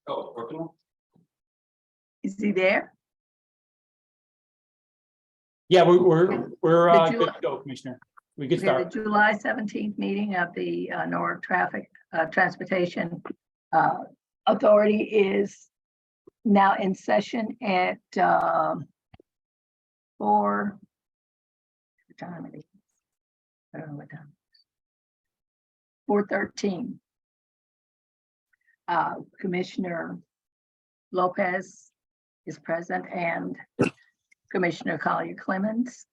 Oh, working. Is he there? Yeah, we're Did you- good to go, Commissioner. We can Okay, the start. July 17th meeting of the Newark Traffic Transportation Authority is now in session at 4. What time it is? I don't know what time. 4:13. Commissioner Lopez is present and Commissioner Collier Clemens.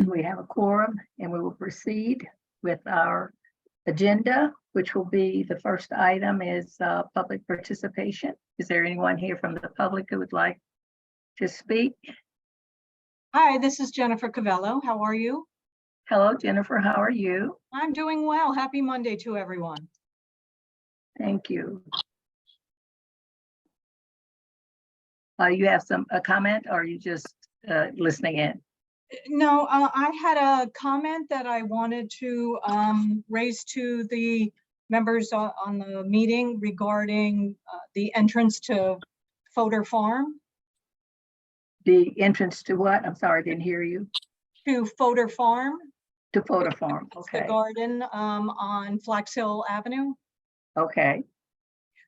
We have a quorum and we will proceed with our agenda, which will be the first item is public participation. Is there anyone here from the public who would like to speak? Hi, this is Jennifer Cavello. How are you? Hello, Jennifer. How are you? I'm doing well. Happy Monday to everyone. Thank you. You have a comment or are you just listening in? No, I had a comment that I wanted to raise to the members on the meeting regarding the entrance to Fodor Farm. The entrance to what? I'm sorry, I didn't hear you. To Fodor Farm, To Photo Farm. the Okay, garden on Flax Hill Avenue. okay.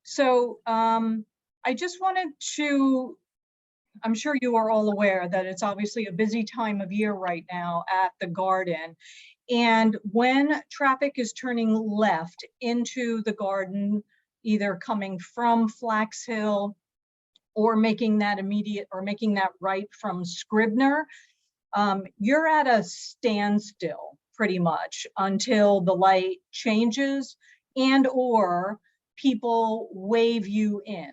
So I just wanted to, I'm sure you are all aware that it's obviously a busy time of year right now at the garden. And when traffic is turning left into the garden, either coming from Flax Hill or making that immediate or making that right from Scribner, you're at a standstill pretty much until the light changes and or people wave you in.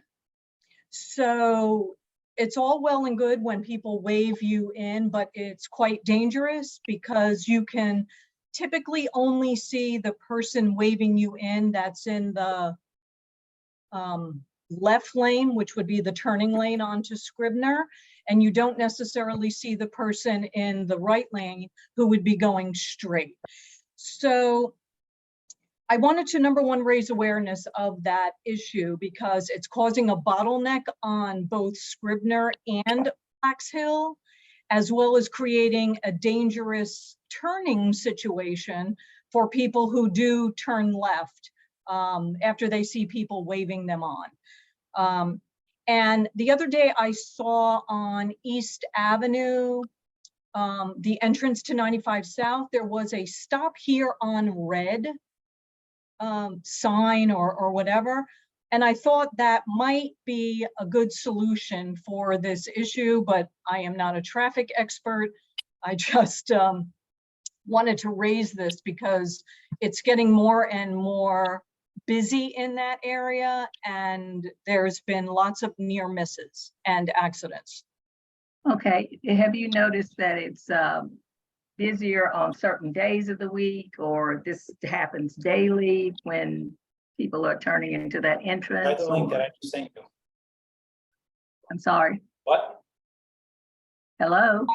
So it's all well and good when people wave you in, but it's quite dangerous because you can typically only see the person waving you in that's in the left lane, which would be the turning lane onto Scribner, and you don't necessarily see the person in the right lane who would be going straight. So I wanted to, number one, raise awareness of that issue because it's causing a bottleneck on both Scribner and Flax Hill, as well as creating a dangerous turning situation for people who do turn left after they see people waving them on. And the other day I saw on East Avenue, the entrance to 95 South, there was a stop here on red sign or whatever. And I thought that might be a good solution for this issue, but I am not a traffic expert. I just wanted to raise this because it's getting more and more busy in that area and there's been lots of near misses and accidents. Okay, have you noticed that it's busier on certain days of the week, or this happens daily when people are turning into that entrance? That's the link that or- I just sent you. I'm sorry. What? Hello?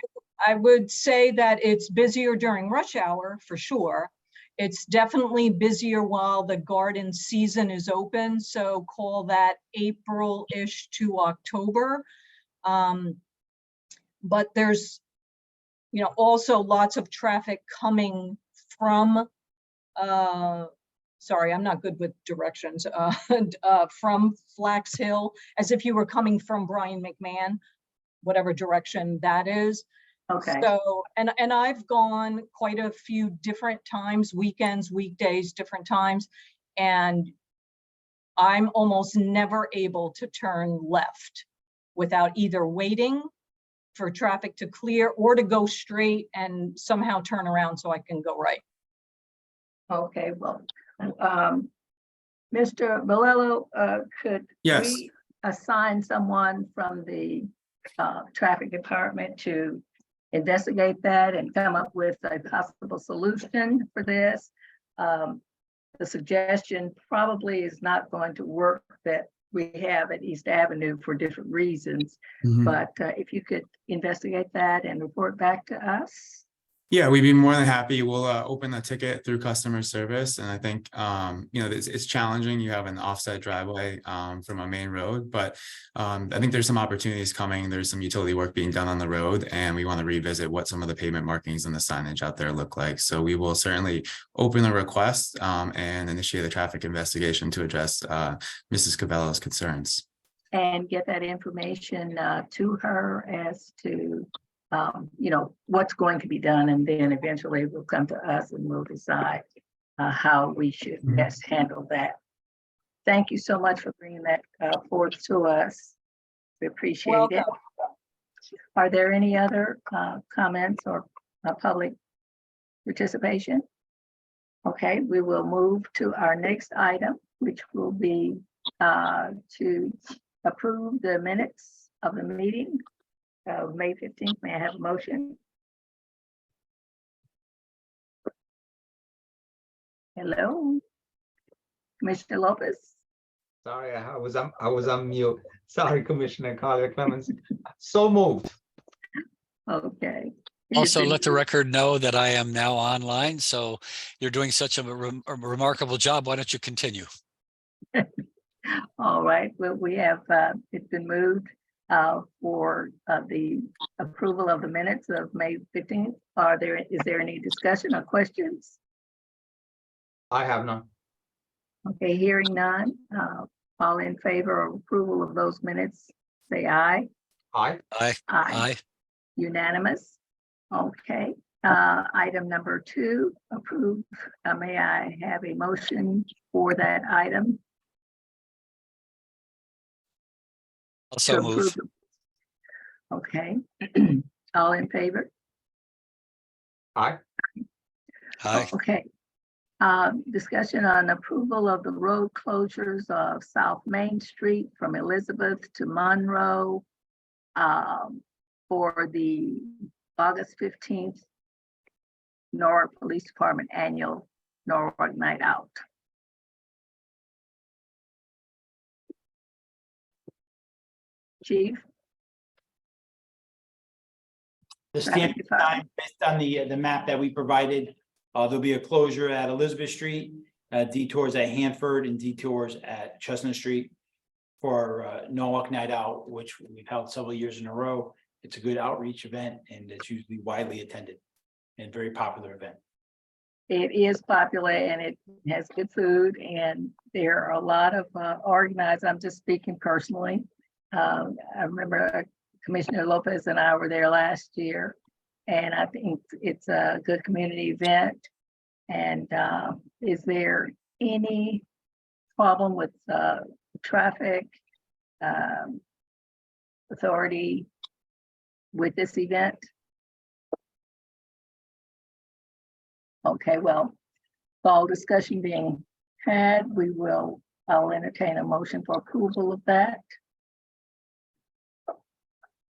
I would say that it's busier during rush hour for sure. It's definitely busier while the garden season is open. So call that April-ish to October. But there's, you know, also lots of traffic coming from, sorry, I'm not good with directions, from Flax Hill, as if you were coming from Brian McMahon, whatever direction that is. Okay, So, and I've gone quite a few different times, weekends, weekdays, different times, and I'm almost never able to turn left without either waiting for traffic to clear or to go straight and somehow turn around so I can go right. okay, well, Mr. Bolello, could Yes. we assign someone from the traffic department to investigate that and come up with a possible solution for this? The suggestion probably is not going to work that we have at East Avenue for different reasons, Mhm. but if you could investigate that and report back to us. Yeah, we'd be more than happy. We'll open the ticket through customer service. And I think, it's challenging. You have an offset driveway from a main road, but I think there's some opportunities coming. There's some utility work being done on the road, and we want to revisit what some of the pavement markings and the signage out there look like. So we will certainly open the request and initiate a traffic investigation to address Mrs. Cabello's concerns. And get that information to her as to, what's going to be done, and then eventually it will come to us and we'll decide how we should best handle that. Thank you so much for bringing that forth to us. We appreciate it. Welcome. Are there any other comments or public participation? Okay, we will move to our next item, which will be to approve the minutes of the meeting of May 15th. May I have a motion? Hello, Commissioner Lopez. Sorry, I was on mute. Sorry, Commissioner Collier Clemens. So moved. Okay. Also, let the record know that I am now online, so you're doing such a remarkable job. Why don't you continue? All right, well, we have, it's been moved for the approval of the minutes of May 15th. Is there any discussion or questions? I have none. Okay, hearing none. All in favor of approval of those minutes, say aye. Aye. Aye. Aye. Unanimous. Okay, item number 2, approved. May I have a motion for that item? Also to move. approve? Okay, all in favor? Aye. Aye. Okay. Discussion on approval of the road closures of South Main Street from Elizabeth to Monroe for the August 15th Norwalk Police Department annual Norwalk Night Out. Chief? The standard time based on the map that we provided, there'll be a closure at Elizabeth Street, detours at Hanford, and detours at Chestnut Street for Norwalk Night Out, which we've held several years in a row. It's a good outreach event, and it's usually widely attended and very popular event. It is popular and it has good food, and there are a lot of organized. I'm just speaking personally. I remember Commissioner Lopez and I were there last year, and I think it's a good community event. And is there any problem with traffic authority with this event? Okay, well, all discussion being had, I'll entertain a motion for approval of that.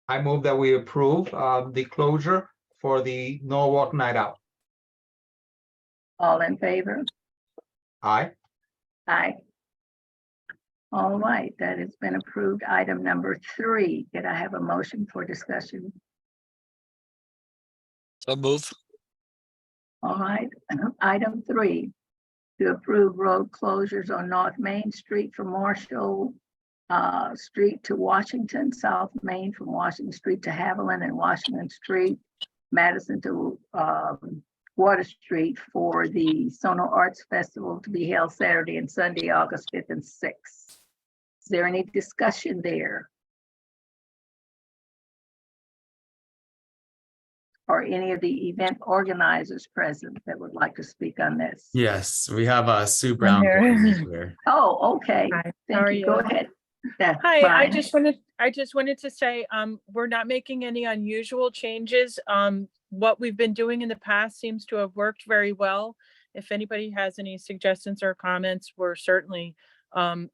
I move that we approve the closure for the Norwalk Night Out. All in favor? Aye. Aye. All right, that has been approved. Item number 3, did I have a motion for discussion? So move. All right, item 3, to approve road closures on North Main Street from Marshall Street to Washington, South Main from Washington Street to Haviland, and Washington Street, Madison to Water Street for the Sono Arts Festival to be held Saturday and Sunday, August 5th and 6th. Is there any discussion there? Or any of the event organizers present that would like to speak on this? Yes, we have Sue Brown here. here. Oh, okay. Hi, how Thank are you. Go you? ahead. Yeah, Hi, I fine. just wanted to say, we're not making any unusual changes. What we've been doing in the past seems to have worked very well. If anybody has any suggestions or comments, we're certainly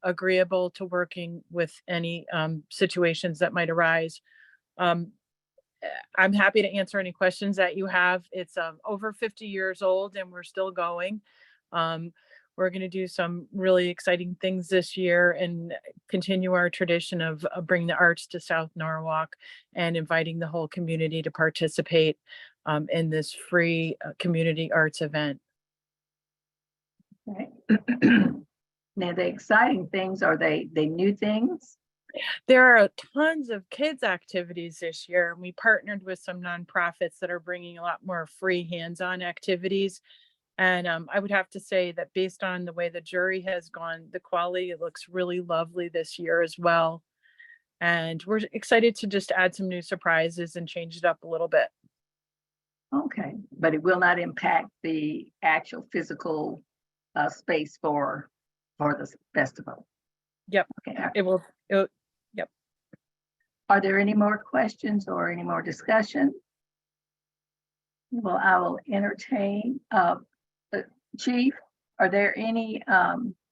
agreeable to working with any situations that might arise. I'm happy to answer any questions that you have. It's over 50 years old and we're still going. We're going to do some really exciting things this year and continue our tradition of bringing the arts to South Norwalk and inviting the whole community to participate. in this free community arts event. Okay. Now, the exciting things, are they new things? There are tons of kids activities this year, and we partnered with some nonprofits that are bringing a lot more free hands-on activities. And I would have to say that based on the way the jury has gone, the quality looks really lovely this year as well. And we're excited to just add some new surprises and change it up a little bit. Okay, but it will not impact the actual physical space for the festival. Yep. Okay. It will, Are there any more questions or any more discussion? Well, I will entertain, Chief, are there any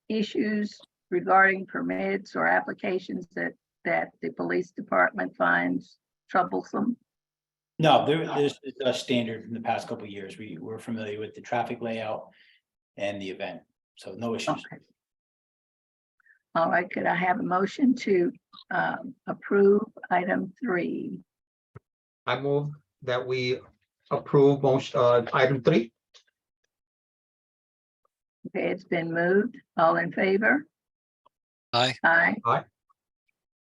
issues regarding permits or applications that the police department finds troublesome? No, there's a standard from the past couple of years. We're familiar with the traffic layout and the event, so no issues. Okay. All right, could I have a motion to approve item 3? I move that we approve motion, item 3. Okay, it's been moved. All in favor? Aye. Aye. Aye.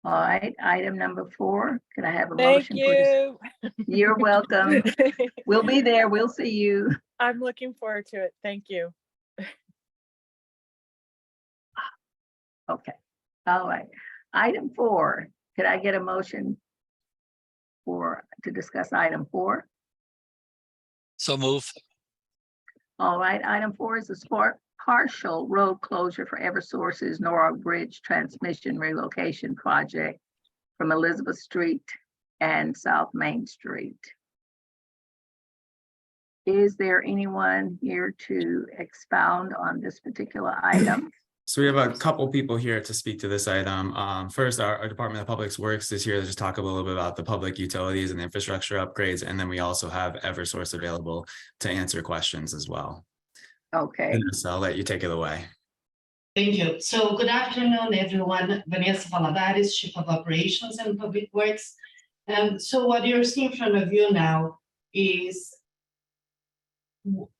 All right, item number 4, could I have a thank motion? you. You're welcome. We'll be there. We'll see you. I'm looking forward to it. Thank you. Okay, all right. Item 4, could I get a motion to discuss item 4? So move. All right, item 4 is a partial road closure for Eversource's Norwalk Bridge Transmission Relocation Project from Elizabeth Street and South Main Street. Is there anyone here to expound on this particular item? So we have a couple people here to speak to this item. First, our Department of Public Works is here to just talk a little bit about the public utilities and the infrastructure upgrades. And then we also have Eversource available to answer questions as well. Okay, Vanessa, I'll let you take it away. Thank you. So good afternoon, everyone. Vanessa Valadares, Chief of Operations and Public Works. So what you're seeing in front of you now is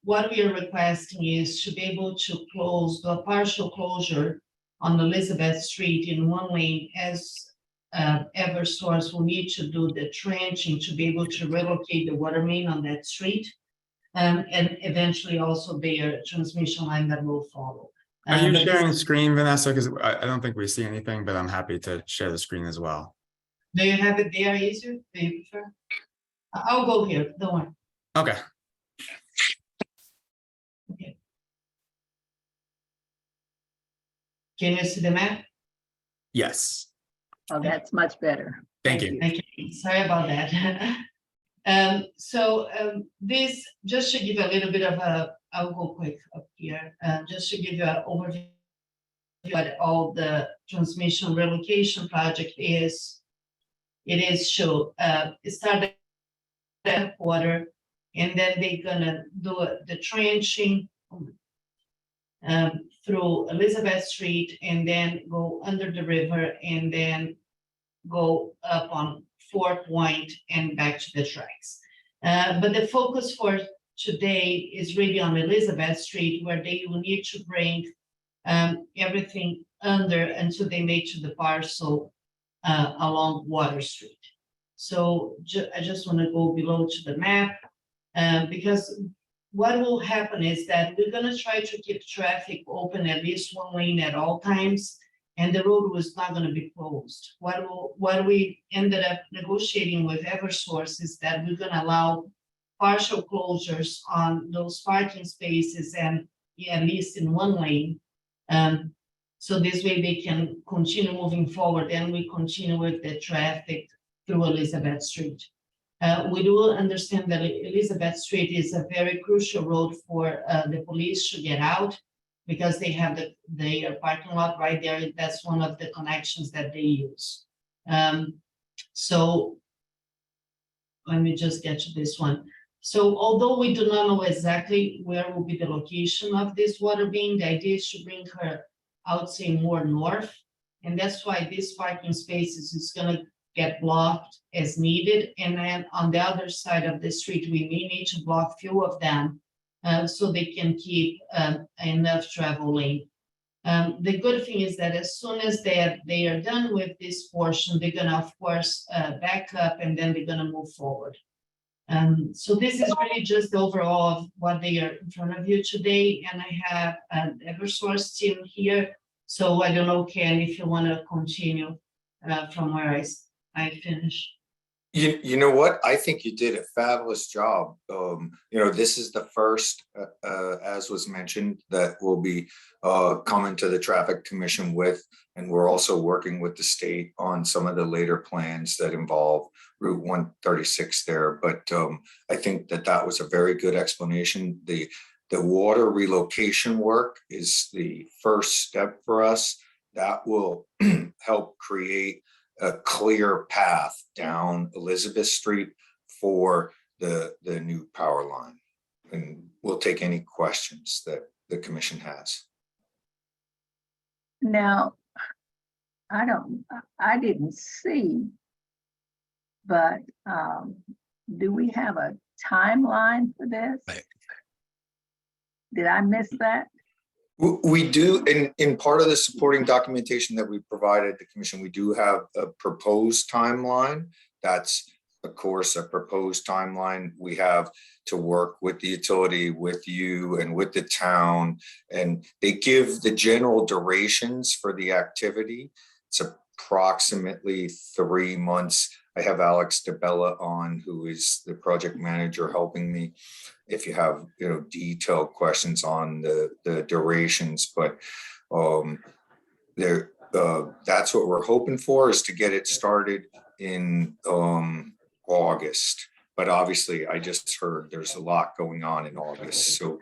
what we are requesting is to be able to close the partial closure on Elizabeth Street in one lane, as Eversource will need to do the trenching to be able to relocate the water main on that street. And eventually also their transmission line that will follow. Are you But sharing screen, Vanessa? Because I don't think we see anything, but I'm happy to share the screen as well. do you have it there, easier? Do you prefer? I'll go here, don't worry. Okay. Okay. Can you see the map? Yes. oh, that's much better. Thank you. Okay, sorry about that. This, just to give you a little bit of a, I'll go quick up here, just to give you an overview what all the transmission relocation project is. It is to start the water, and then they're gonna do the trenching through Elizabeth Street, and then go under the river, and then go up on 4 Point and back to the tracks. But the focus for today is really on Elizabeth Street, where they will need to bring everything under until they make to the parcel along Water Street. So I just want to go below to the map, because what will happen is that we're going to try to keep traffic open at least one lane at all times, and the road was not going to be closed. What we ended up negotiating with Eversource is that we're going to allow partial closures on those parking spaces and at least in one lane. So this way they can continue moving forward, and we continue with the traffic through Elizabeth Street. We do understand that Elizabeth Street is a very crucial road for the police to get out, because they have their parking lot right there. That's one of the connections that they use. So let me just get to this one. So although we do not know exactly where will be the location of this water main, the idea is to bring her, I would say, more north. And that's why these parking spaces is gonna get blocked as needed. And then on the other side of the street, we may need to block few of them so they can keep enough travel lane. The good thing is that as soon as they are done with this portion, they're gonna, of course, back up and then they're gonna move forward. So this is really just the overall of what they are in front of you today, and I have an Eversource team here. So I don't know, Ken, if you want to continue from where I finished. You know what? I think you did a fabulous job. This is the first, as was mentioned, that we'll be coming to the Traffic Commission with, and we're also working with the state on some of the later plans that involve Route 136 there. But I think that was a very good explanation. The water relocation work is the first step for us. That will help create a clear path down Elizabeth Street for the new power line. And we'll take any questions that the commission has. Now, I didn't see, but do we have a timeline for this? Right. Did I miss that? We do, in part of the supporting documentation that we provided the commission, we do have a proposed timeline. That's, of course, a proposed timeline. We have to work with the utility, with you, and with the town, and they give the general durations for the activity. It's approximately 3 months. I have Alex DeBella on, who is the project manager, helping me if you have detailed questions on the durations. But that's what we're hoping for, is to get it started in August. But obviously, I just heard there's a lot going on in August, so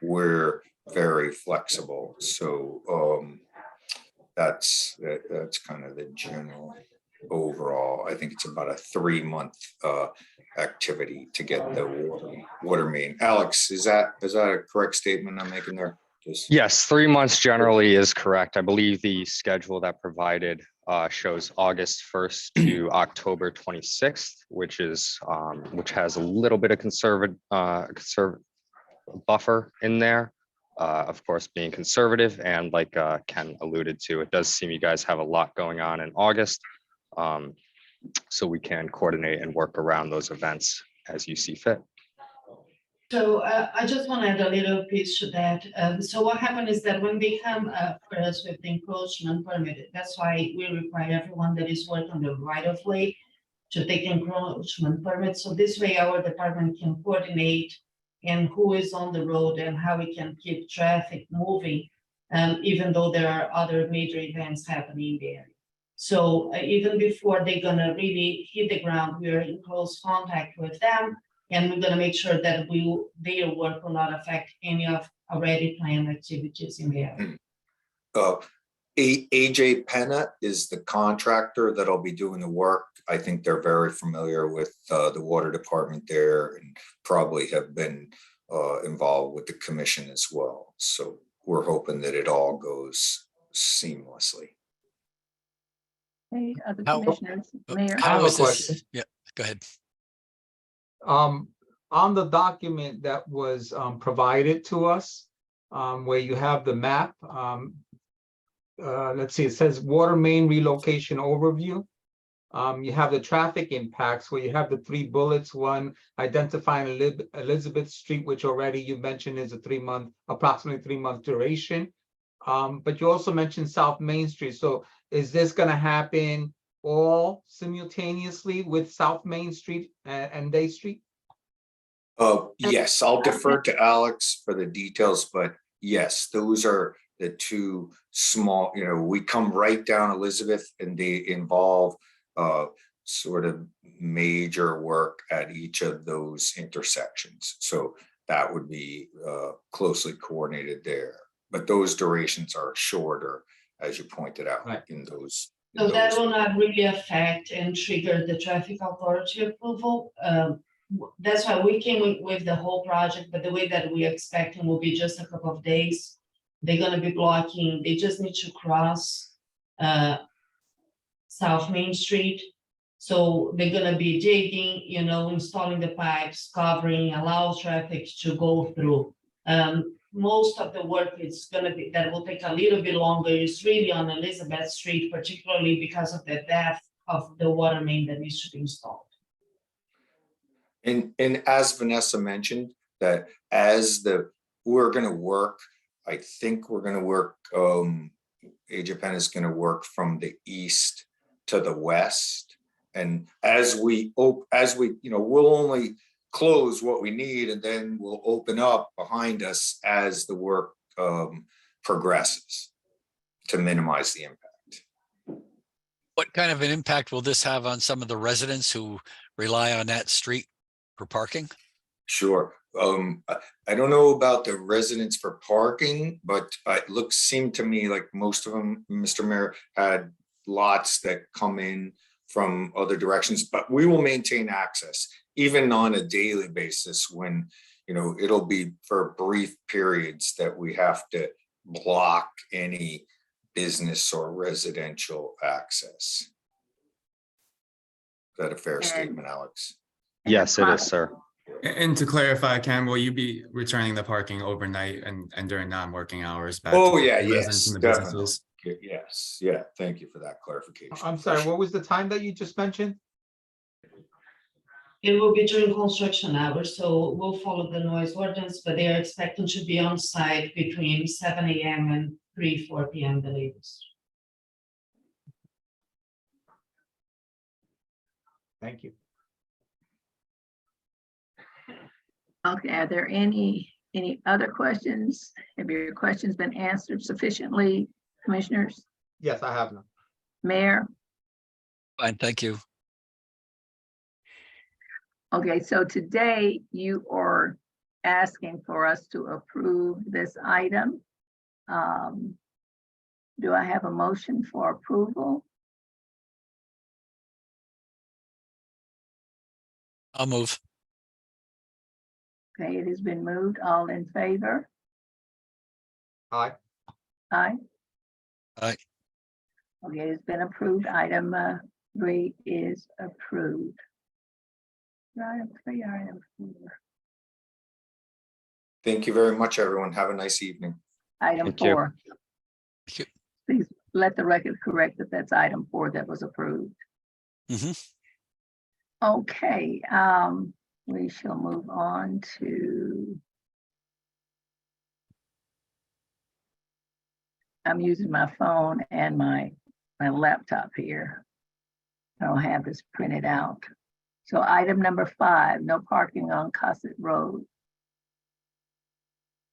we're very flexible. So that's kind of the general overall. I think it's about a 3-month activity to get the water main. Alex, is that a correct statement I'm making there? Yes, 3 months generally is correct. I believe the schedule that provided shows August 1st to October 26th, which has a little bit of conservative buffer in there. Of course, being conservative, and like Ken alluded to, it does seem you guys have a lot going on in August. So we can coordinate and work around those events as you see fit. So I just want to add a little piece to that. So what happened is that when they come for us with the encroachment permit, that's why we require everyone that is working on the right of way to take encroachment permit. So this way our department can coordinate and who is on the road and how we can keep traffic moving, even though there are other major events happening in the area. So even before they're gonna really hit the ground, we are in close contact with them, and we're gonna make sure that their work will not affect any of already planned activities in the area. AJ Penna is the contractor that'll be doing the work. I think they're very familiar with the water department there, and probably have been involved with the commission as well. So we're hoping that it all goes seamlessly. Hey, other How- commissioners, Mayor. I have a How is this- question. Yeah, go ahead. On the document that was provided to us, where you have the map, let's see, it says water main relocation overview. You have the traffic impacts where you have the 3 bullets, one identifying Elizabeth Street, which already you mentioned is a approximately 3-month duration. But you also mentioned South Main Street. So is this going to happen all simultaneously with South Main Street and Day Street? Yes, I'll defer to Alex for the details, but yes, those are the 2 small, we come right down Elizabeth, and they involve sort of major work at each of those intersections. So that would be closely coordinated there. But those durations are shorter, as you pointed out, Right. in those. So that will not really affect and trigger the traffic authority approval. That's why we came with the whole project, but the way that we expecting will be just a couple of days. They're gonna be blocking, they just need to cross South Main Street. So they're gonna be digging, installing the pipes, covering, allow traffic to go through. Most of the work is gonna be, that will take a little bit longer, is really on Elizabeth Street, particularly because of the depth of the water main that needs to be installed. And as Vanessa mentioned, that we're gonna work, I think we're gonna work, AJPEN is gonna work from the east to the west. And as we, we'll only close what we need and then we'll open up behind us as the work progresses to minimize the impact. What kind of an impact will this have on some of the residents who rely on that street for parking? Sure. I don't know about the residents for parking, but it seemed to me like most of them, Mr. Mayor, had lots that come in from other directions, but we will maintain access even on a daily basis when, it'll be for brief periods that we have to block any business or residential access. Is that a fair statement, Alex? Yes, it is, sir. And to clarify, Ken, will you be returning the parking overnight and during non-working hours back? Oh, to the yeah, residents yes, and the definitely. businesses? Yes, yeah, thank you for that clarification. I'm sorry, what was the time that you just mentioned? It will be during construction hours, so we'll follow the noise ordinance, but they are expecting to be on site between 7 a.m. and 4 p.m. the latest. Thank you. Okay, are there any other questions? Have your questions been answered sufficiently, commissioners? Yes, I have none. Mayor? Fine, thank you. Okay, so today you are asking for us to approve this item. Do I have a motion for approval? I'll move. Okay, it has been moved. All in favor? Aye. Aye. Aye. Okay, it's been approved. Item 3 is approved. Item 3, item 4. Thank you very much, everyone. Have a nice evening. Item Thank you. 4. Thank you. Please let the record correct that that's item 4 that was approved. Mhm. Okay, we shall move on to. I'm using my phone and my laptop here. I don't have this printed out. So item number 5, no parking on Cosset Road.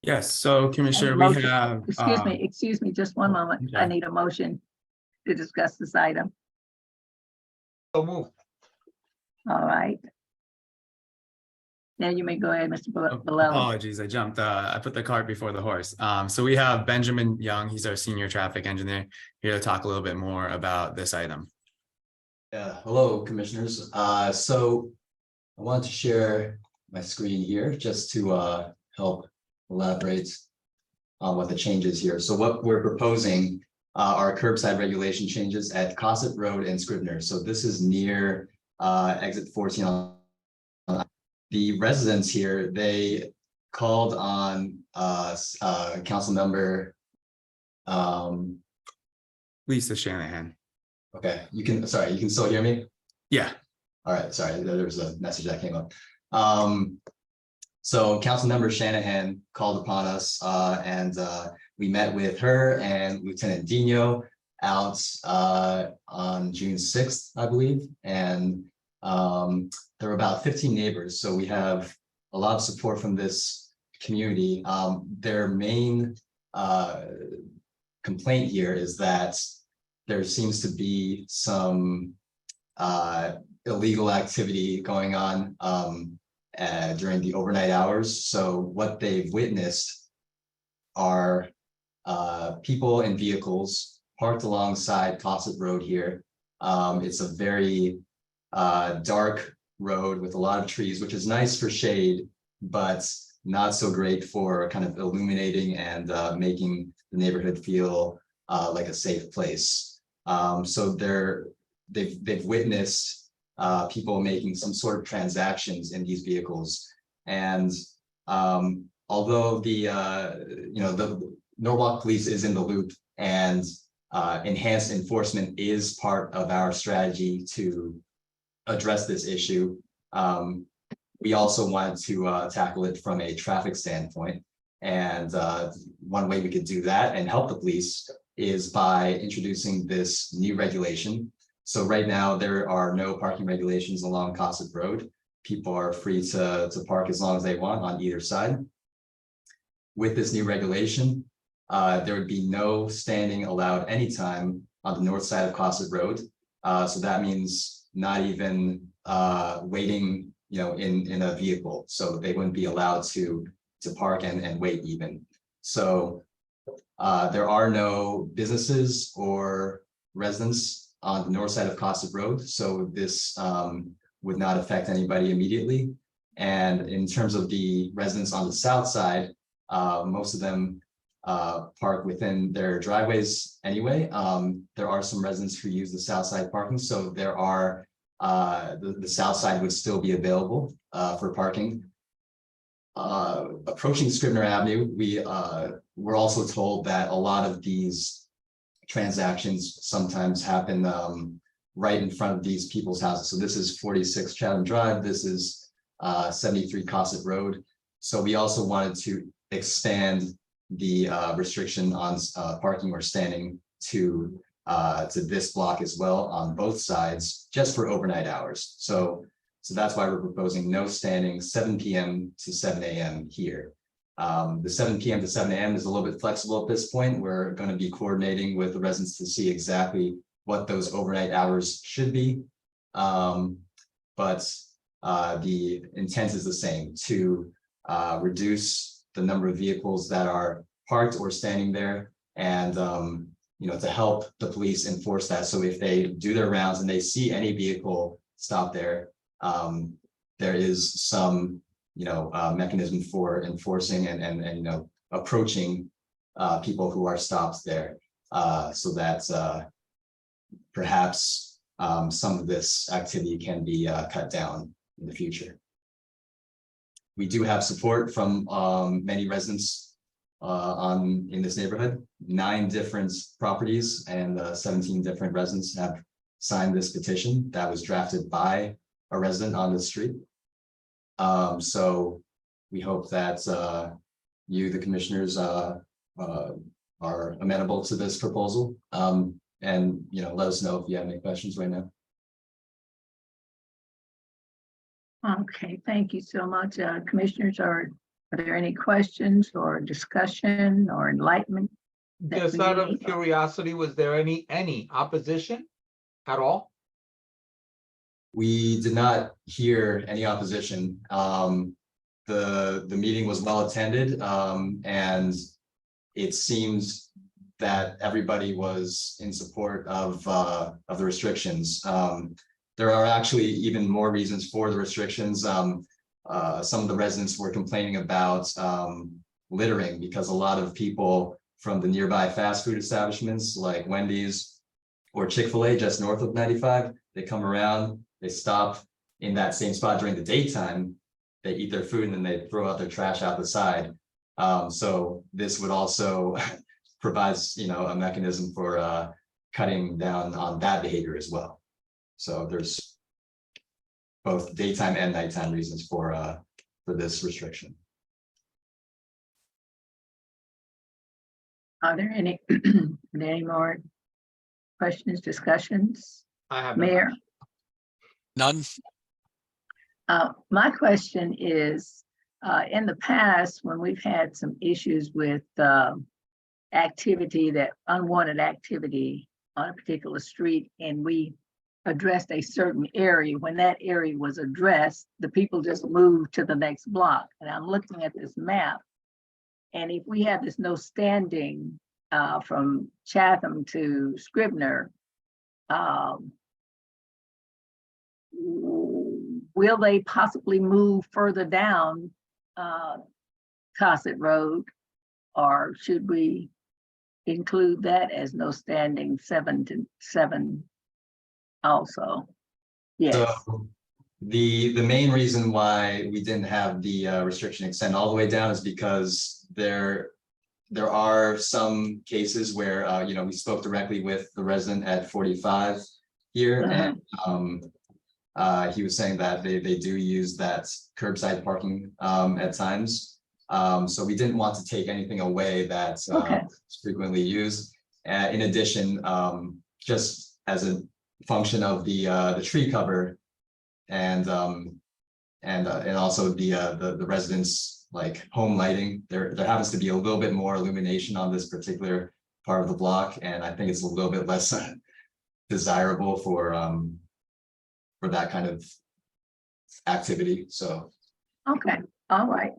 Yes, so Commissioner, we Motion. have. Excuse me, just one moment. I okay. need a motion to discuss this item. So move. All right. Now you may go ahead, Mr. Bilelli. Apologies, I jumped, I put the cart before the horse. So we have Benjamin Young, he's our senior traffic engineer, here to talk a little bit more about this item. Yeah, hello, commissioners. So I want to share my screen here just to help elaborate on what the changes here. So what we're proposing are curbside regulation changes at Cosset Road and Scribner. So this is near exit 14. The residents here, they called on council member. Lisa Shanahan. Okay, you can still hear me? Yeah. All right, sorry, there was a message that came up. So Councilmember Shanahan called upon us and we met with her and Lieutenant Dino out on June 6th, I believe. And there were about 15 neighbors. So we have a lot of support from this community. Their main complaint here is that there seems to be some illegal activity going on during the overnight hours. So what they've witnessed are people and vehicles parked alongside Cosset Road here. It's a very dark road with a lot of trees, which is nice for shade, but not so great for kind of illuminating and making the neighborhood feel like a safe place. So they've witnessed people making some sort of transactions in these vehicles. And although the Norwalk Police is in the loop, and enhanced enforcement is part of our strategy to address this issue, we also wanted to tackle it from a traffic standpoint. And one way we could do that and help the police is by introducing this new regulation. So right now, there are no parking regulations along Cosset Road. People are free to park as long as they want on either side. With this new regulation, there would be no standing allowed anytime on the north side of Cosset Road. So that means not even waiting, in a vehicle. So they wouldn't be allowed to park and wait even. So there are no businesses or residents on the north side of Cosset Road. So this would not affect anybody immediately. And in terms of the residents on the south side, most of them park within their driveways anyway. There are some residents who use the south side parking, so there are the south side would still be available for parking. Approaching Scribner Avenue, we're also told that a lot of these transactions sometimes happen right in front of these people's houses. So this is 46 Chatham Drive, this is 73 Cosset Road. So we also wanted to expand the restriction on parking or standing to this block as well on both sides, just for overnight hours. So that's why we're proposing no standing 7 p.m. to 7 a.m. here. The 7 p.m. to 7 a.m. is a little bit flexible at this point. We're going to be coordinating with the residents to see exactly what those overnight hours should be. But the intent is the same, to reduce the number of vehicles that are parked or standing there, and to help the police enforce that. So if they do their rounds and they see any vehicle stop there, there is some mechanism for enforcing and approaching people who are stopped there, so that perhaps some of this activity can be cut down in the future. We do have support from many residents in this neighborhood. 9 different properties and 17 different residents have signed this petition that was drafted by a resident on the street. So we hope that you, the commissioners, are amenable to this proposal. And let us know if you have any questions right now. Okay, thank you so much. Commissioners, are there any questions or discussion or enlightenment? that Just we out of need? curiosity, was there any opposition at all? We did not hear any opposition. The meeting was well attended, and it seems that everybody was in support of the restrictions. There are actually even more reasons for the restrictions. Some of the residents were complaining about littering, because a lot of people from the nearby fast food establishments like Wendy's or Chick-fil-A just north of 95, they come around, they stop in that same spot during the daytime, they eat their food, and then they throw out their trash out the side. So this would also provide a mechanism for cutting down on that behavior as well. So there's both daytime and nighttime reasons for this restriction. Are there any more questions, discussions? I have Mayor? None? My question is, in the past, when we've had some issues with unwanted activity on a particular street, and we addressed a certain area, when that area was addressed, the people just moved to the next block. And I'm looking at this map, and if we have this no standing from Chatham to Scribner, will they possibly move further down Cosset Road, or should we include that as no standing 7 to 7 also. Yes, So the main reason why we didn't have the restriction extend all the way down is because there are some cases where you know, we spoke directly with the resident at 45 here, and he was saying that they do use that curbside parking at times. So we didn't want to take anything away that's Okay. frequently used. In addition, just as a function of the tree cover and also the residents' like home lighting, there happens to be a little bit more illumination on this particular part of the block, and I think it's a little bit less desirable for that kind of activity. So okay, all right.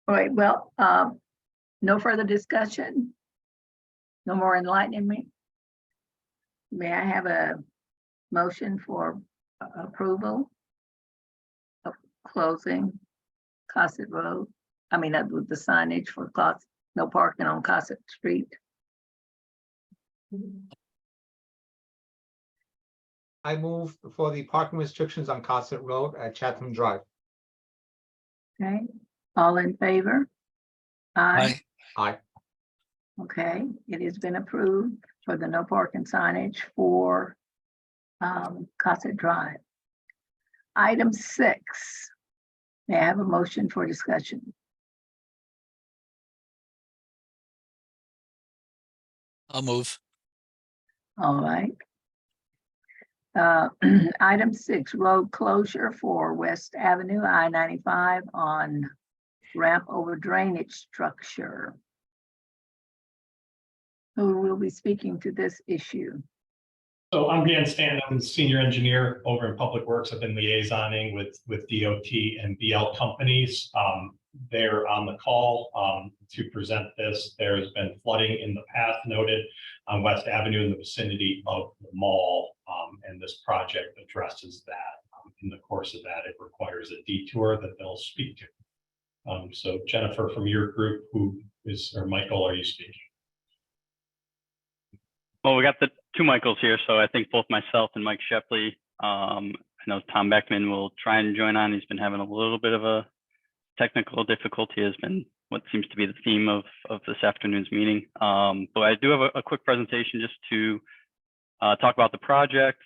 All right, well, no further discussion? No more enlightening me? May I have a motion for approval of closing Cosset Road? I mean, with the signage for no parking on Cosset Street. I move for the parking restrictions on Cosset Road at Chatham Drive. Okay, all in favor? Aye. Aye. Aye. Okay, it has been approved for the no parking signage for Cosset Drive. Item 6, may I have a motion for discussion? I'll move. All right. Item 6, road closure for West Avenue, I-95 on ramp over drainage structure. Who will be speaking to this issue? So I'm Dan Stanton, I'm the senior engineer over in Public Works. I've been liaisoning with DOT and BL companies. They're on the call to present this. There has been flooding in the past noted on West Avenue in the vicinity of the mall. And this project addresses that. In the course of that, it requires a detour that they'll speak to. So Jennifer from your group, or Michael, are you speaking? Well, we got the two Michaels here, so I think both myself and Mike Shepley. I know Tom Beckman will try and join on. He's been having a little bit of a technical difficulty, has been what seems to be the theme of this afternoon's meeting. But I do have a quick presentation just to talk about the project.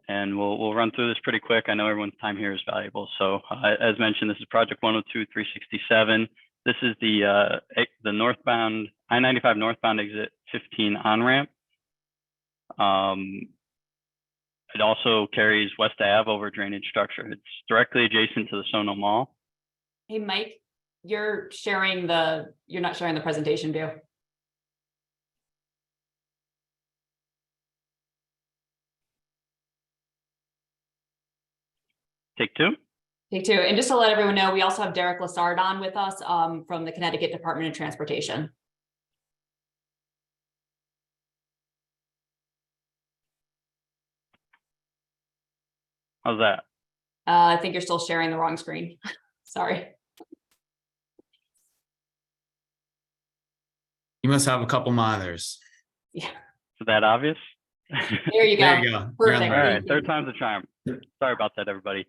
And we'll run through this pretty quick. I know everyone's time here is valuable. So as mentioned, this is project 102-367. This is the northbound I-95 northbound exit 15 on-ramp. It also carries West Ave over drainage structure. It's directly adjacent to the Sono Mall. Hey, Mike, you're not sharing the presentation view. Take two. Take two. And just to let everyone know, we also have Derek Lassard on with us from the Connecticut Department of Transportation. How's that? I think you're still sharing the wrong screen. Sorry. You must have a couple monitors. Yeah. Is that obvious? There you go. There you go. You're on Perfect. the All right. right, third time's a charm. Sorry about that, everybody.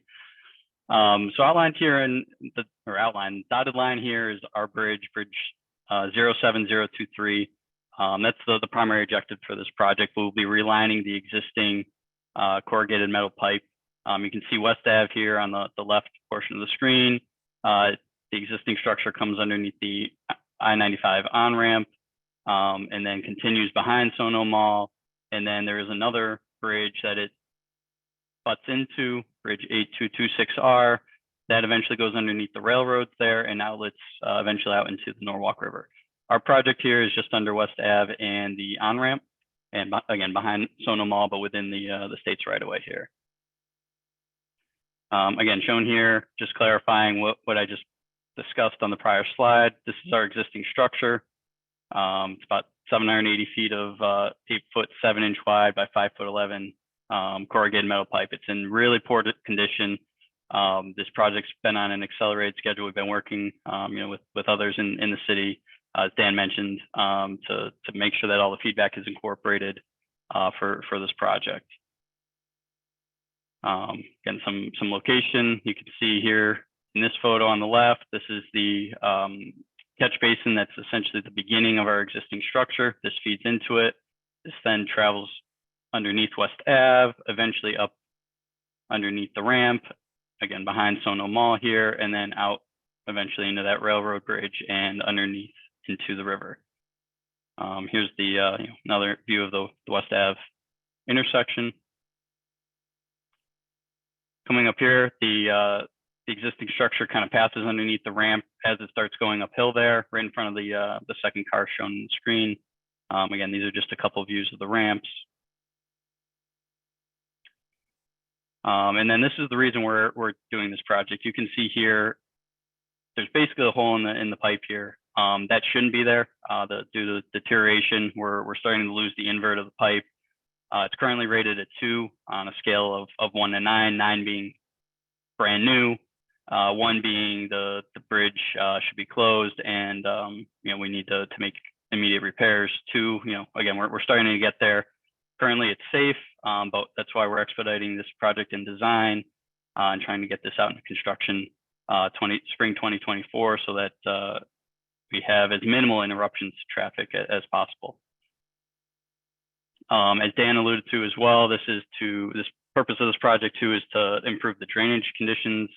So outlined here outlined dotted line here is our bridge 07023. That's the primary objective for this project. We'll be relining the existing corrugated metal pipe. You can see West Ave here on the left portion of the screen. The existing structure comes underneath the I-95 on-ramp and then continues behind Sono Mall. And then there is another bridge that it butts into, bridge 8226R, that eventually goes underneath the railroads there and outlets eventually out into the Norwalk River. Our project here is just under West Ave and the on-ramp, and again, behind Sono Mall, but within the state's right of way here. Again, shown here, just clarifying what I just discussed on the prior slide. This is our existing structure. It's about 780 feet of 8-foot 7-inch wide by 5-foot 11 corrugated metal pipe. It's in really poor condition. This project's been on an accelerated schedule. We've been working, with others in the city, as Dan mentioned, to make sure that all the feedback is incorporated. for this project. Again, some location you can see here in this photo on the left. This is the catch basin that's essentially the beginning of our existing structure. This feeds into it. This then travels underneath West Ave, eventually up underneath the ramp, again behind Sono Mall here, and then out eventually into that railroad bridge and underneath into the river. Here's the another view of the West Ave intersection. Coming up here, the existing structure kind of passes underneath the ramp as it starts going uphill there, right in front of the second car shown on the screen. Again, these are just a couple of views of the ramps. And then this is the reason we're doing this project. You can see here, there's basically a hole in the pipe here. That shouldn't be there due to deterioration. We're starting to lose the invert of the pipe. It's currently rated at 2 on a scale of 1 to 9, 9 being brand new, 1 being the bridge should be closed and we need to make immediate repairs. 2, again, we're starting to get there. Currently it's safe, but that's why we're expediting this project in design and trying to get this out into construction spring 2024 so that we have as minimal interruptions to traffic as possible. As Dan alluded to as well, this purpose of this project too is to improve the drainage conditions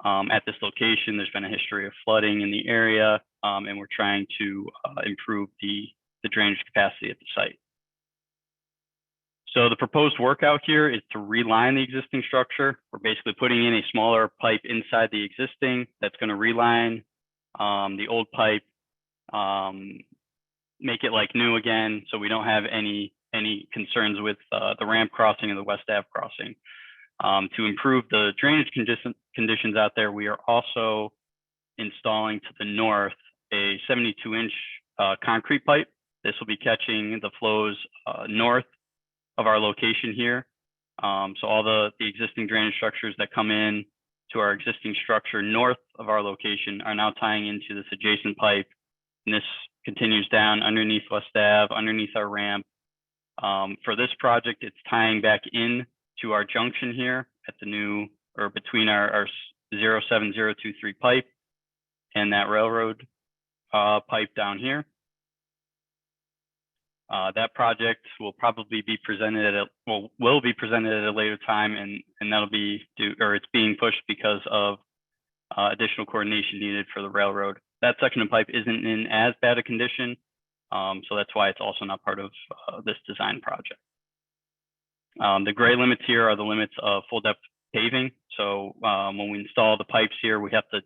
at this location. There's been a history of flooding in the area, and we're trying to improve the drainage capacity at the site. So the proposed work out here is to reline the existing structure. We're basically putting in a smaller pipe inside the existing that's going to reline the old pipe, make it like new again, so we don't have any concerns with the ramp crossing and the West Ave crossing. To improve the drainage conditions out there, we are also installing to the north a 72-inch concrete pipe. This will be catching the flows north of our location here. So all the existing drainage structures that come in to our existing structure north of our location are now tying into this adjacent pipe. And this continues down underneath West Ave, underneath our ramp. For this project, it's tying back in to our junction here at the new, or between our 07023 pipe and that railroad pipe down here. That project will probably be presented will be presented at a later time, and that'll be it's being pushed because of additional coordination needed for the railroad. That section of pipe isn't in as bad a condition, so that's why it's also not part of this design project. The gray limits here are the limits of full depth paving. So when we install the pipes here, we have to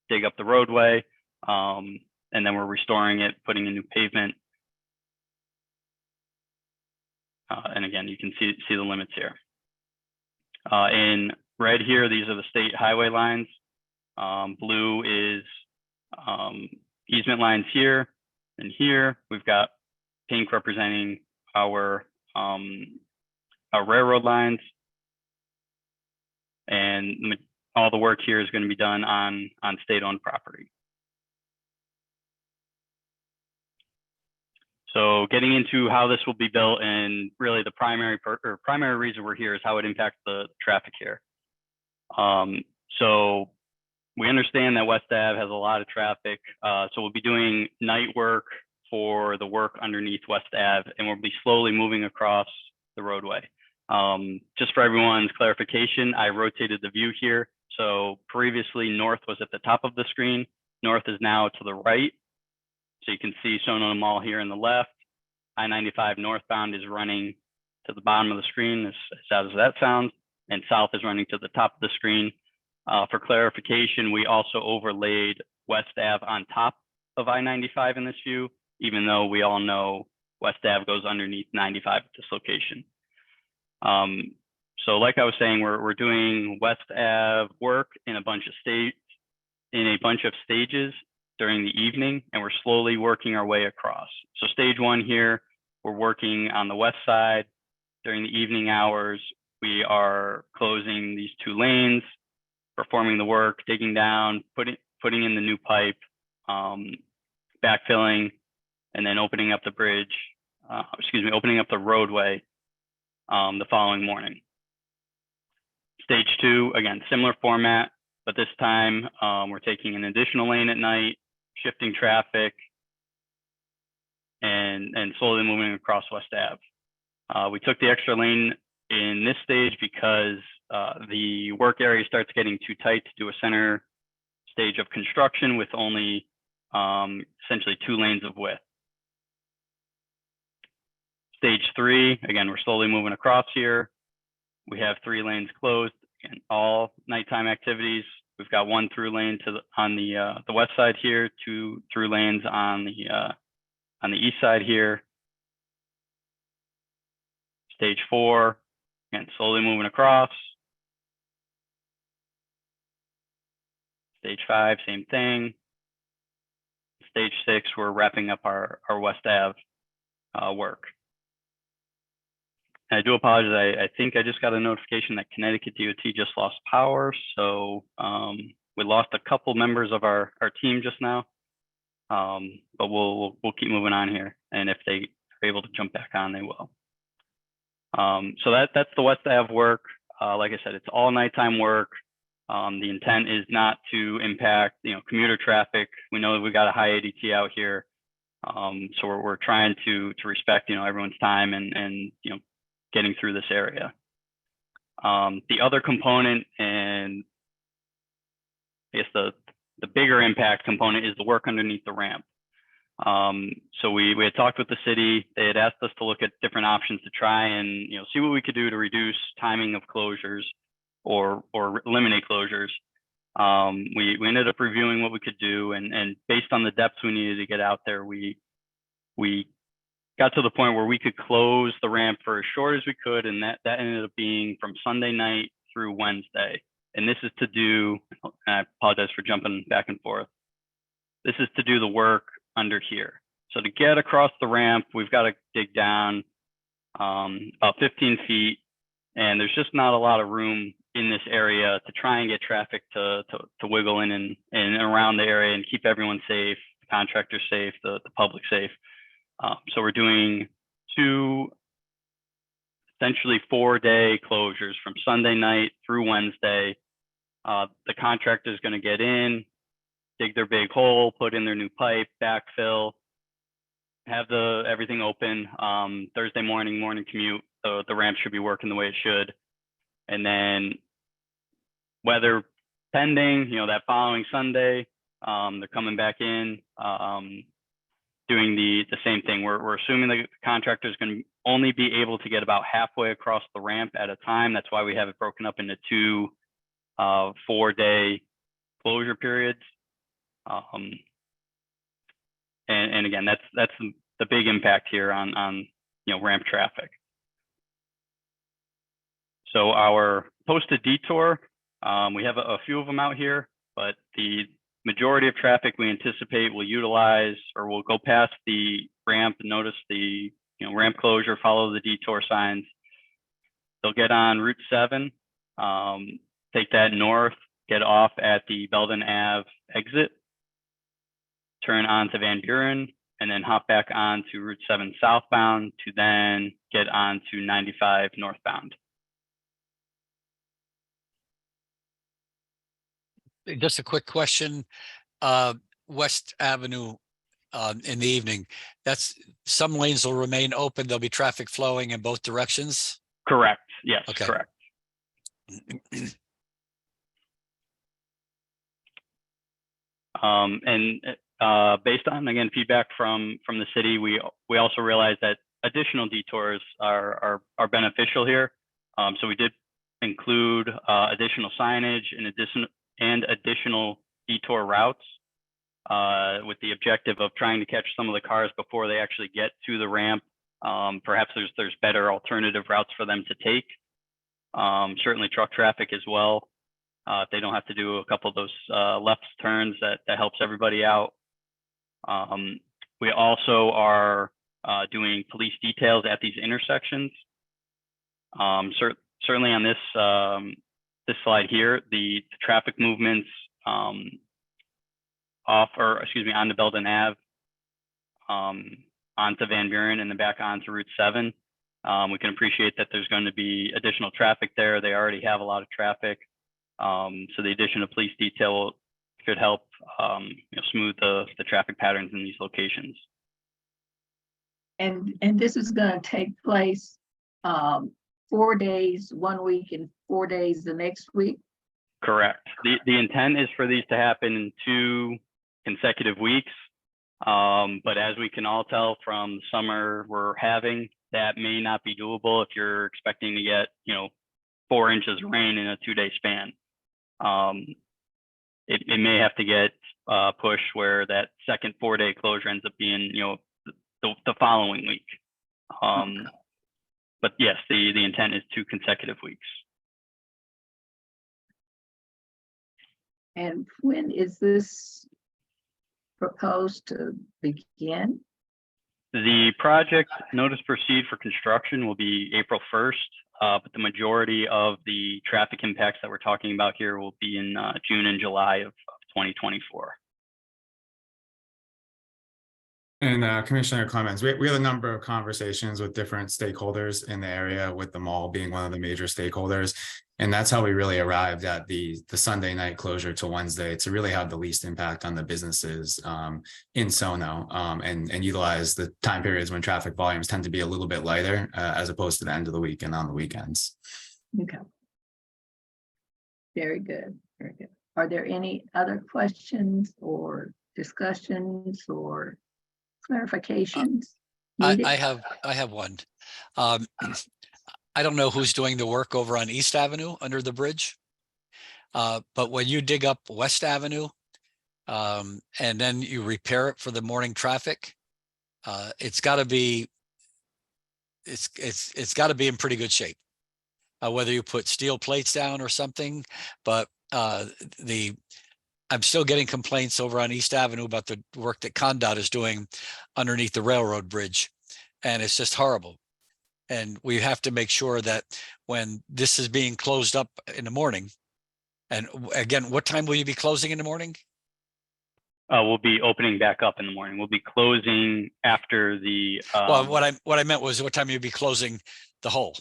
dig up the roadway, and then we're restoring it, putting in new pavement. And again, you can see the limits here. In red here, these are the state highway lines. Blue is easement lines here, and here we've got pink representing our railroad lines, and all the work here is going to be done on state-owned property. So getting into how this will be built, and really the primary reason we're here is how it impacts the traffic here. So we understand that West Ave has a lot of traffic, so we'll be doing night work for the work underneath West Ave, and we'll be slowly moving across the roadway. Just for everyone's clarification, I rotated the view here. So previously north was at the top of the screen. North is now to the right. So you can see Sono Mall here on the left. I-95 northbound is running to the bottom of the screen, as sad as that sounds, and south is running to the top of the screen. For clarification, we also overlaid West Ave on top of I-95 in this view, even though we all know West Ave goes underneath 95 at this location. So like I was saying, we're doing West Ave work in a bunch of stages during the evening, and we're slowly working our way across. So stage 1 here, we're working on the west side. During the evening hours, we are closing these 2 lanes, performing the work, digging down, putting in the new pipe, backfilling, and then opening up the bridge opening up the roadway the following morning. Stage 2, again, similar format, but this time we're taking an additional lane at night, shifting traffic, and slowly moving across West Ave. We took the extra lane in this stage because the work area starts getting too tight to do a center stage of construction with only essentially 2 lanes of width. Stage 3, again, we're slowly moving across here. We have 3 lanes closed and all nighttime activities. We've got 1 through lane on the west side here, 2 through lanes on the east side here. Stage 4, again, slowly moving across. Stage 5, same thing. Stage 6, we're wrapping up our West Ave work. And I do apologize. I think I just got a notification that Connecticut DOT just lost power. So we lost a couple members of our team just now. But we'll keep moving on here. And if they are able to jump back on, they will. So that's the West Ave work. Like I said, it's all nighttime work. The intent is not to impact, commuter traffic. We know that we've got a high ADT out here. So we're trying to respect, everyone's time and getting through this area. The other component, and I guess the bigger impact component, is the work underneath the ramp. So we had talked with the city. They had asked us to look at different options to try and see what we could do to reduce timing of closures or eliminate closures. We ended up reviewing what we could do, and based on the depths we needed to get out there, we got to the point where we could close the ramp for as short as we could, and that ended up being from Sunday night through Wednesday. And this is to do, and I apologize for jumping back and forth, this is to do the work under here. So to get across the ramp, we've got to dig down about 15 feet, and there's just not a lot of room in this area to try and get traffic to wiggle in and around the area and keep everyone safe, the contractors safe, the public safe. So we're doing 2, essentially 4-day closures from Sunday night through Wednesday. The contractor is going to get in, dig their big hole, put in their new pipe, backfill, have everything open. Thursday morning commute, so the ramp should be working the way it should. And then weather pending, that following Sunday, they're coming back in, doing the same thing. We're assuming the contractor is going to only be able to get about halfway across the ramp at a time. That's why we have it broken up into 2 4-day closure periods. And again, that's the big impact here on ramp traffic. So our posted detour, we have a few of them out here, but the majority of traffic we anticipate will utilize or will go past the ramp and notice the ramp closure, follow the detour signs. They'll get on Route 7, take that north, get off at the Belden Ave exit, turn onto Van Buren, and then hop back onto Route 7 southbound to then get onto 95 northbound. Just a quick question. West Avenue in the evening, that's some lanes will remain open. There'll be traffic flowing in both directions. Correct. Yes, okay. Correct. And based on, again, feedback from the city, we also realized that additional detours are beneficial here. So we did include additional signage and additional detour routes with the objective of trying to catch some of the cars before they actually get to the ramp. Perhaps there's better alternative routes for them to take. Certainly truck traffic as well. If they don't have to do a couple of those left turns, that helps everybody out. We also are doing police details at these intersections. Certainly on this slide here, the traffic movements on the Belden Ave onto Van Buren and then back onto Route 7. We can appreciate that there's going to be additional traffic there. They already have a lot of traffic. So the addition of police detail should help smooth the traffic patterns in these locations. And this is gonna take place 4 days, 1 week, and 4 days the next week? Correct. The intent is for these to happen in 2 consecutive weeks. But as we can all tell from the summer we're having, that may not be doable if you're expecting to get, 4 inches of rain in a 2-day span. It may have to get pushed where that second 4-day closure ends up being, the following week. But yes, the intent is 2 consecutive weeks. And when is this proposed to begin? The project notice proceed for construction will be April 1st, but the majority of the traffic impacts that we're talking about here will be in June and July of 2024. And Commissioner Clemens, we have a number of conversations with different stakeholders in the area, with the mall being one of the major stakeholders. And that's how we really arrived at the Sunday night closure to Wednesday, to really have the least impact on the businesses in SoNo, and utilize the time periods when traffic volumes tend to be a little bit lighter as opposed to the end of the week and on the weekends. Okay. Very good, very good. Are there any other questions or discussions or clarifications? I have one. I don't know who's doing the work over on East Avenue under the bridge. But when you dig up West Avenue, and then you repair it for the morning traffic, it's gotta be in pretty good shape. Whether you put steel plates down or something, but I'm still getting complaints over on East Avenue about the work that ConnDOT is doing underneath the railroad bridge. And it's just horrible. And we have to make sure that when this is being closed up in the morning, and again, what time will you be closing in the morning? We'll be opening back up in the morning. We'll be closing after the. Well, what I meant was what time you'll be closing the hole.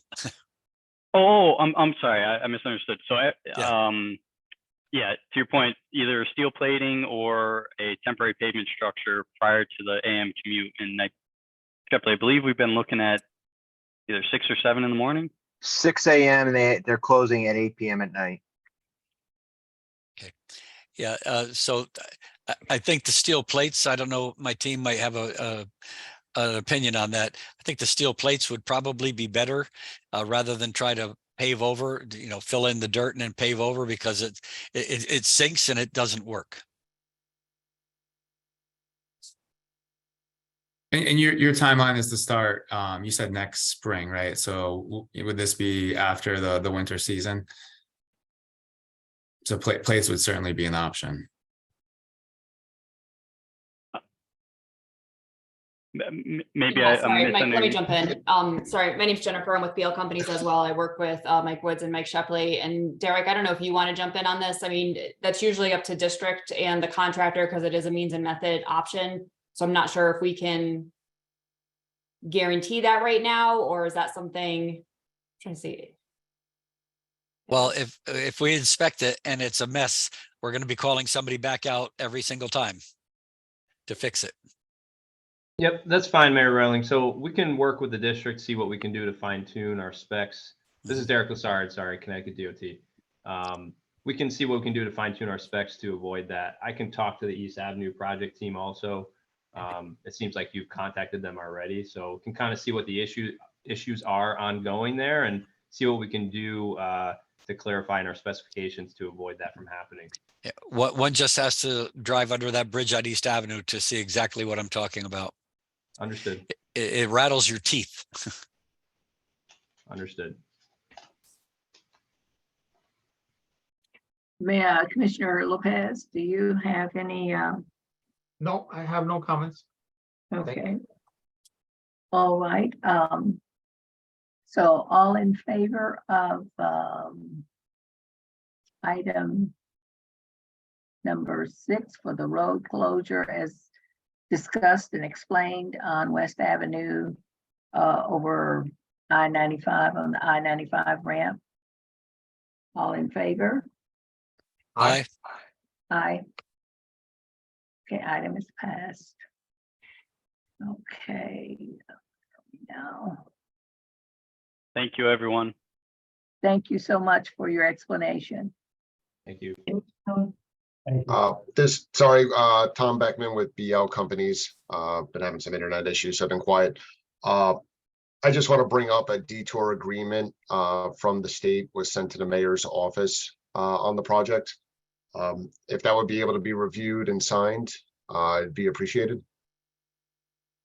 I'm sorry, I misunderstood. So, Yeah. to your point, either steel plating or a temporary pavement structure prior to the AM commute. And I believe we've been looking at either 6 or 7 in the morning. 6 a.m. and they're closing at 8 p.m. at night. Okay. Yeah. So I think the steel plates, I don't know, my team might have an opinion on that. I think the steel plates would probably be better rather than try to pave over, fill in the dirt and then pave over, because it sinks and it doesn't work. And your timeline is to start, you said next spring, right? So would this be after the winter season? So plates would certainly be an option. Maybe Yeah, I'm sorry, Mike, let me missing. jump in. Sorry, my name's Jennifer. I'm with BL Companies as well. I work with Mike Woods and Mike Shepley. And Derek, I don't know if you want to jump in on this. I mean, that's usually up to district and the contractor because it is a means and method option. So I'm not sure if we can guarantee that right now, or is that something, I'm trying to see. Well, if we inspect it and it's a mess, we're going to be calling somebody back out every single time to fix it. Yep, that's fine, Mayor Rowling. So we can work with the district, see what we can do to fine tune our specs. This is Derek Lassard, sorry, Connecticut DOT. We can see what we can do to fine tune our specs to avoid that. I can talk to the East Avenue project team also. It seems like you've contacted them already, so we can kind of see what the issues are ongoing there and see what we can do to clarify in our specifications to avoid that from happening. Yeah, one just has to drive under that bridge on East Avenue to see exactly what I'm talking about. Understood. It rattles your teeth. Understood. Commissioner Lopez, do you have any? No, I have no comments. Okay. All right. So all in favor of item number 6 for the road closure as discussed and explained on West Avenue over I-95 on the I-95 ramp. All in favor? Aye. Aye. Okay, item is passed. Okay. Now, Thank you, everyone. thank you so much for your explanation. Thank you. Thank you. Tom Beckman with BL Companies. Been having some internet issues, so I've been quiet. I just want to bring up a detour agreement from the state was sent to the mayor's office on the project. If that would be able to be reviewed and signed, it'd be appreciated.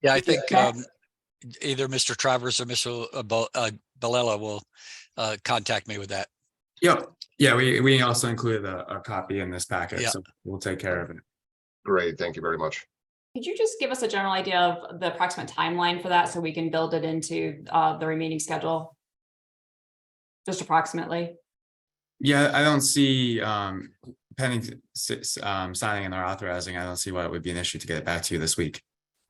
Yeah, I think either Mr. Travers or Mr. Balella will contact me with that. Yep. Yeah, we also included a copy in this packet, Yeah. so we'll take care of it. Great, thank you very much. Could you just give us a general idea of the approximate timeline for that so we can build it into the remaining schedule? Just approximately. Yeah, I don't see pending signing and or authorizing. I don't see why it would be an issue to get it back to you this week.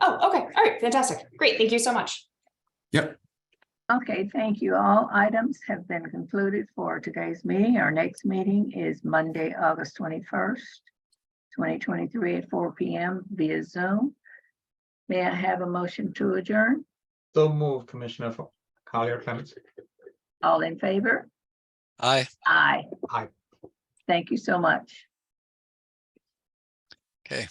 Oh, okay. All right. Fantastic. Great. Thank you so much. Yep. Okay, thank you. All items have been concluded for today's meeting. Our next meeting is Monday, August 21st, 2023 at 4 p.m. via Zoom. May I have a motion to adjourn? So move, Commissioner Collier Clements. All in favor? Aye. Aye. Aye. Thank you so much. Okay.